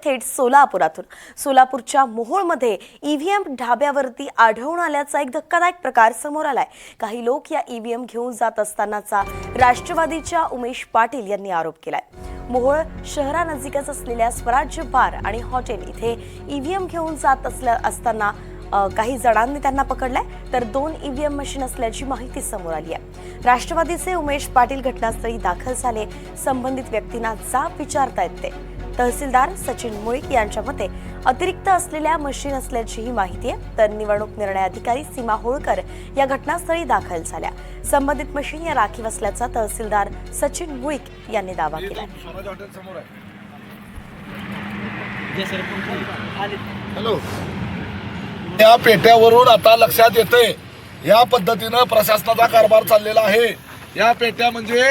थेट सोलापुरातून। सोलापूरच्या मोहोळमध्ये ईव्हीएम ढाब्यावरती आढळून आल्याचा एक धक्कादायक प्रकार समोर आलाय। काही लोक या ईव्हीएम घेऊन जात असतानाचा राष्ट्रवादीच्या उमेश पाटील यांनी आरोप केलाय। मोहोळ शहरानजीकच असलेल्या स्वराज्य बार आणि हॉटेल इथे ईव्हीएम घेऊन जात असताना काही जणांनी त्यांना पकडलाय, तर 2 ईव्हीएम मशीन असल्याची माहिती समोर आली आहे। राष्ट्रवादीचे उमेश पाटील घटनास्थळी दाखल झाले। संबंधित व्यक्तींना जाब विचारतायत ते। तहसीलदार सचिन मुळीक यांच्या मते अतिरिक्त असलेल्या मशीन असल्याची माहिती आहे, तर निवडणूक निर्णय अधिकारी सीमा होळकर या घटनास्थळी दाखल झाल्या। संबंधित मशीन या राखीव असल्याचा तहसीलदार सचिन मुळीक यांनी दावा केला। हॅलो, या पेट्यावरून आता लक्षात येते या पद्धतीनं प्रशासनाचा कारभार चाललेला आहे। या पेट्या म्हणजे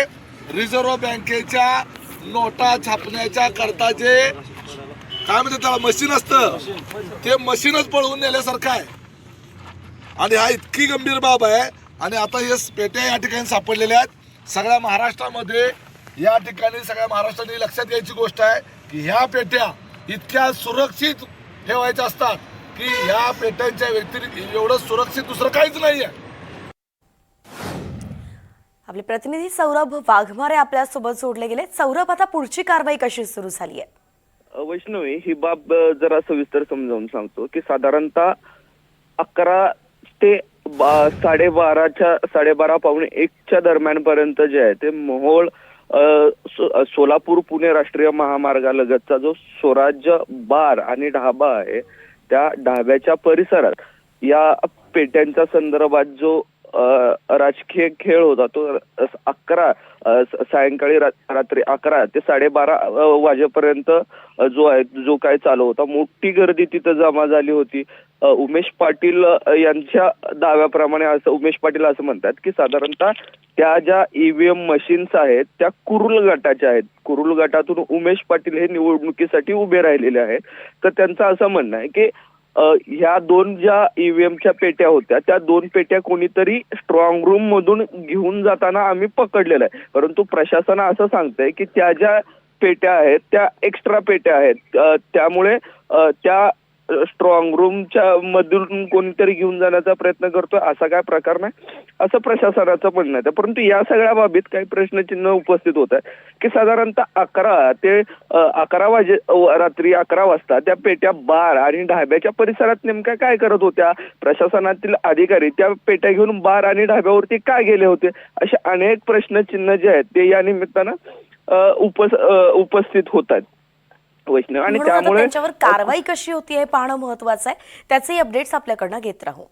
रिझर्व्ह बँकेच्या नोटा छापण्याच्या करता जे काय म्हणते त्याला मशीन असतं, ते मशीनच पळवून नेल्यासारखं आहे। आणि हा इतकी गंभीर बाब आहे। आणि आता हे पेट्या या ठिकाणी सापडलेल्या आहेत सगळ्या महाराष्ट्रामध्ये। या ठिकाणी सगळ्या महाराष्ट्राने लक्षात घ्यायची गोष्ट आहे की ह्या पेट्या इतक्या सुरक्षित ठेवायच्या असतात की या पेट्यांच्या व्यतिरिक्त एवढं सुरक्षित दुसरं काहीच नाहीये। आपले प्रतिनिधी सौरभ वाघमारे आपल्या सोबत जोडले गेले। सौरभ, आता पुढची कारवाई कशी सुरू झाली आहे? वैष्णवी, ही बाब जरा सविस्तर समजावून सांगतो की साधारणतः 11 ते 12:30 पावणे 1च्या दरम्यान पर्यंत जे आहे ते मोहोळ सोलापूर पुणे राष्ट्रीय महामार्गालगतचा जो स्वराज्य बार आणि ढाबा आहे, त्या ढाब्याच्या परिसरात या पेट्यांच्या संदर्भात जो राजकीय खेळ होता तो 11 सायंकाळी रात्री 11 ते 12:30 वाजेपर्यंत जो काय चालू होता। मोठी गर्दी तिथं जमा झाली होती। उमेश पाटील यांच्या दाव्याप्रमाणे उमेश पाटील असं म्हणतात की साधारणतः त्या ज्या ईव्हीएम मशीन्स आहेत त्या कुरुल गटाच्या आहेत। कुरुल गटातून उमेश पाटील हे निवडणुकीसाठी उभे राहिलेले आहेत। तर त्यांचं असं म्हणणं आहे की ह्या 2 ज्या ईव्हीएमच्या पेट्या होत्या त्या 2 पेट्या कोणीतरी स्ट्रॉंग रूम मधून घेऊन जाताना आम्ही पकडलेलं आहे। परंतु प्रशासन असं सांगतंय की त्या ज्या पेट्या आहेत त्या एक्स्ट्रा पेट्या आहेत, त्यामुळे त्या स्ट्रॉंग रूमच्या मधून कोणीतरी घेऊन जाण्याचा प्रयत्न करतोय, असा काय प्रकार नाही असं प्रशासनाचं म्हणणं आहे। परंतु या सगळ्या बाबतीत काही प्रश्नचिन्ह उपस्थित होत आहे की साधारणतः 11 ते 11 वाजे रात्री 11 वाजता त्या पेट्या बार आणि ढाब्याच्या परिसरात नेमक्या काय करत होत्या, प्रशासनातील अधिकारी त्या पेट्या घेऊन बार आणि ढाब्यावरती काय गेले होते, असे अनेक प्रश्नचिन्ह जे आहेत ते या निमित्तानं उपस्थित होत आहेत वैष्णव। आणि त्यामुळे त्यांच्यावर कारवाई कशी होती हे पाहणं महत्त्वाचं आहे। त्याचे अपडेट्स आपल्याकडनं घेत राहू।